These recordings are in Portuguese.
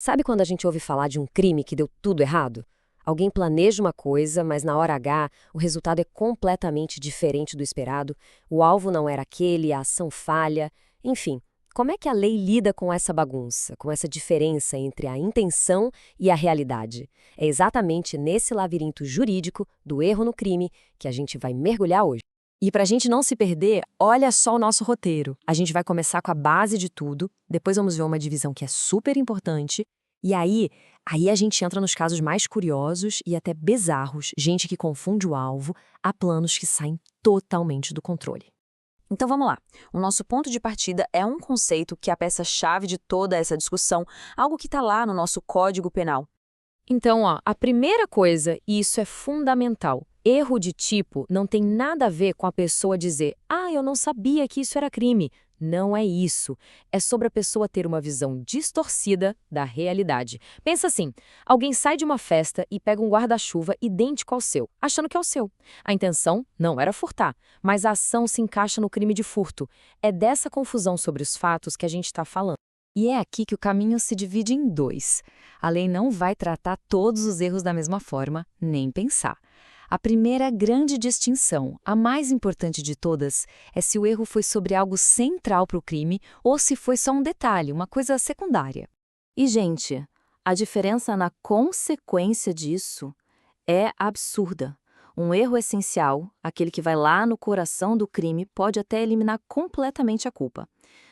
Sabe quando a gente ouve falar de um crime que deu tudo errado? Alguém planeja uma coisa, mas na hora H, o resultado é completamente diferente do esperado, o alvo não era aquele, a ação falha. Enfim, como é que a lei lida com essa bagunça, com essa diferença entre a intenção e a realidade? É exatamente nesse labirinto jurídico do erro no crime que a gente vai mergulhar hoje. E para a gente não se perder, olha só o nosso roteiro. A gente vai começar com a base de tudo, depois vamos ver uma divisão que é super importante, e aí a gente entra nos casos mais curiosos e até bizarros, gente que confunde o alvo, há planos que saem totalmente do controle. Então vamos lá. O nosso ponto de partida é um conceito que é a peça-chave de toda essa discussão, algo que está lá no nosso Código Penal. Então, a primeira coisa, e isso é fundamental, erro de tipo não tem nada a ver com a pessoa dizer, eu não sabia que isso era crime. Não é isso. É sobre a pessoa ter uma visão distorcida da realidade. Pensa assim, alguém sai de uma festa e pega um guarda-chuva idêntico ao seu, achando que é o seu. A intenção não era furtar, mas a ação se encaixa no crime de furto. É dessa confusão sobre os fatos que a gente está falando. E é aqui que o caminho se divide em dois. A lei não vai tratar todos os erros da mesma forma, nem pensar. A primeira grande distinção, a mais importante de todas, é se o erro foi sobre algo central para o crime ou se foi só um detalhe, uma coisa secundária. E, gente, a diferença na consequência disso é absurda. Um erro essencial, aquele que vai lá no coração do crime, pode até eliminar completamente a culpa.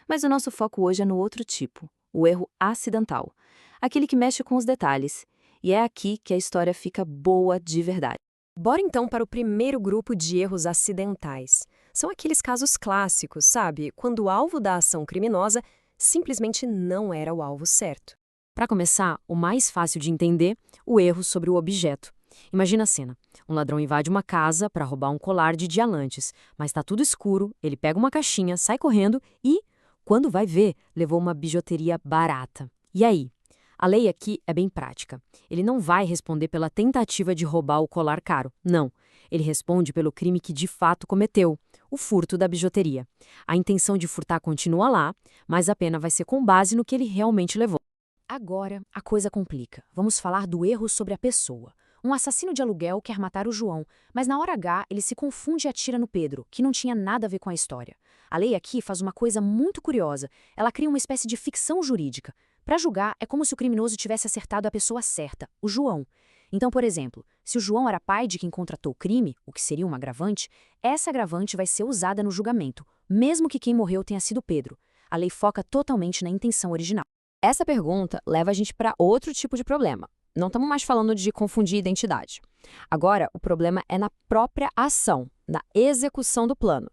Mas o nosso foco hoje é no outro tipo, o erro acidental, aquele que mexe com os detalhes. E é aqui que a história fica boa de verdade. Bora então para o primeiro grupo de erros acidentais. São aqueles casos clássicos, sabe? Quando o alvo da ação criminosa simplesmente não era o alvo certo. Para começar, o mais fácil de entender, o erro sobre o objeto. Imagina a cena. Um ladrão invade uma casa para roubar um colar de diamantes, mas está tudo escuro, ele pega uma caixinha, sai correndo e, quando vai ver, levou uma bijuteria barata. E aí? A lei aqui é bem prática. Ele não vai responder pela tentativa de roubar o colar caro. Não. Ele responde pelo crime que de fato cometeu, o furto da bijuteria. A intenção de furtar continua lá, mas a pena vai ser com base no que ele realmente levou. Agora, a coisa complica. Vamos falar do erro sobre a pessoa. Um assassino de aluguel quer matar o João, mas na hora H ele se confunde e atira no Pedro, que não tinha nada a ver com a história. A lei aqui faz uma coisa muito curiosa. Ela cria uma espécie de ficção jurídica. Para julgar, é como se o criminoso tivesse acertado a pessoa certa, o João. Então, por exemplo, se o João era pai de quem contratou o crime, o que seria um agravante, essa agravante vai ser usada no julgamento, mesmo que quem morreu tenha sido Pedro. A lei foca totalmente na intenção original. Essa pergunta leva a gente para outro tipo de problema. Não estamos mais falando de confundir identidade. Agora, o problema é na própria ação, na execução do plano.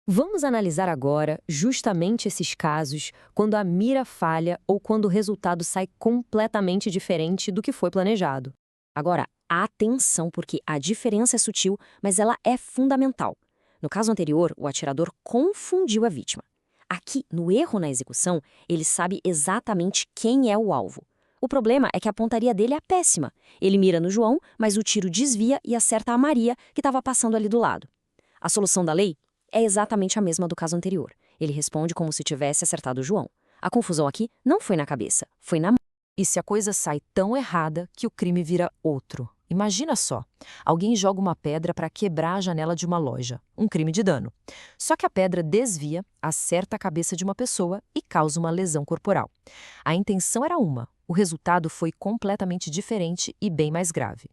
Vamos analisar agora justamente esses casos quando a mira falha ou quando o resultado sai completamente diferente do que foi planejado. Agora, atenção, porque a diferença é sutil, mas ela é fundamental. No caso anterior, o atirador confundiu a vítima. Aqui, no erro na execução, ele sabe exatamente quem é o alvo. O problema é que a pontaria dele é péssima. Ele mira no João, mas o tiro desvia e acerta a Maria, que estava passando ali do lado. A solução da lei é exatamente a mesma do caso anterior. Ele responde como se tivesse acertado o João. A confusão aqui não foi na cabeça, foi na mão. E se a coisa sai tão errada que o crime vira outro? Imagina só, alguém joga uma pedra para quebrar a janela de uma loja, um crime de dano. Só que a pedra desvia, acerta a cabeça de uma pessoa e causa uma lesão corporal. A intenção era uma, o resultado foi completamente diferente e bem mais grave.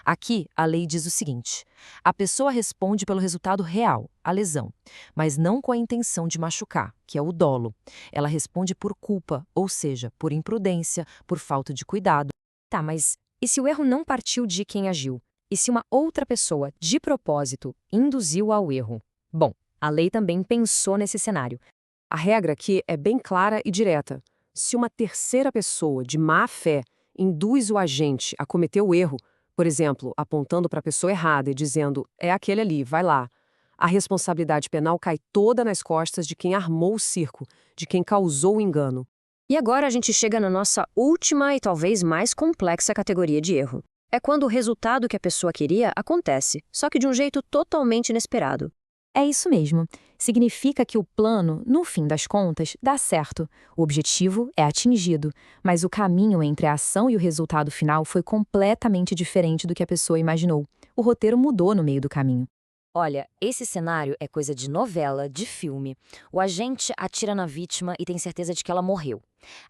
Aqui, a lei diz o seguinte: a pessoa responde pelo resultado real, a lesão, mas não com a intenção de machucar, que é o dolo. Ela responde por culpa, ou seja, por imprudência, por falta de cuidado. Tá, mas e se o erro não partiu de quem agiu? E se uma outra pessoa, de propósito, induziu ao erro? Bom, a lei também pensou nesse cenário. A regra aqui é bem clara e direta. Se uma terceira pessoa, de má fé, induz o agente a cometer o erro, por exemplo, apontando para a pessoa errada e dizendo, é aquele ali, vai lá, a responsabilidade penal cai toda nas costas de quem armou o circo, de quem causou o engano. E agora a gente chega na nossa última e talvez mais complexa categoria de erro. É quando o resultado que a pessoa queria acontece, só que de um jeito totalmente inesperado. É isso mesmo. Significa que o plano, no fim das contas, dá certo. O objetivo é atingido, mas o caminho entre a ação e o resultado final foi completamente diferente do que a pessoa imaginou. O roteiro mudou no meio do caminho. Olha, esse cenário é coisa de novela, de filme. O agente atira na vítima e tem certeza de que ela morreu.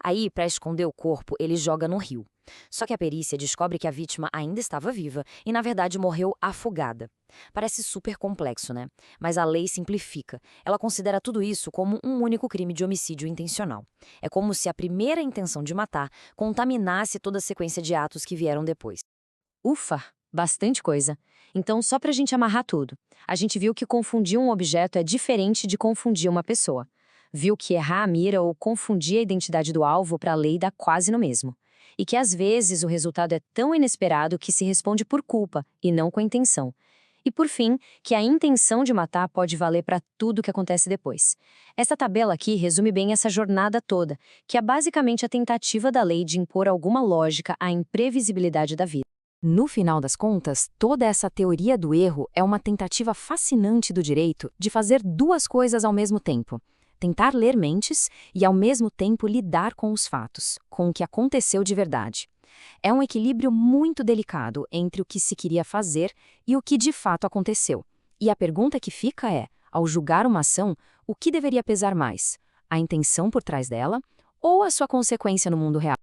Aí, para esconder o corpo, ele joga no rio. Só que a perícia descobre que a vítima ainda estava viva e, na verdade, morreu afogada. Parece super complexo, né? Mas a lei simplifica. Ela considera tudo isso como um único crime de homicídio intencional. É como se a primeira intenção de matar contaminasse toda a sequência de atos que vieram depois. Ufa, bastante coisa. Então, só para a gente amarrar tudo, a gente viu que confundir um objeto é diferente de confundir uma pessoa. Viu que errar a mira ou confundir a identidade do alvo para a lei dá quase no mesmo. E que às vezes o resultado é tão inesperado que se responde por culpa e não com a intenção. E por fim, que a intenção de matar pode valer para tudo que acontece depois. Essa tabela aqui resume bem essa jornada toda, que é basicamente a tentativa da lei de impor alguma lógica à imprevisibilidade da vida. No final das contas, toda essa teoria do erro é uma tentativa fascinante do direito de fazer duas coisas ao mesmo tempo: tentar ler mentes e, ao mesmo tempo, lidar com os fatos, com o que aconteceu de verdade. É um equilíbrio muito delicado entre o que se queria fazer e o que de fato aconteceu. E a pergunta que fica é, ao julgar uma ação, o que deveria pesar mais? A intenção por trás dela ou a sua consequência no mundo real?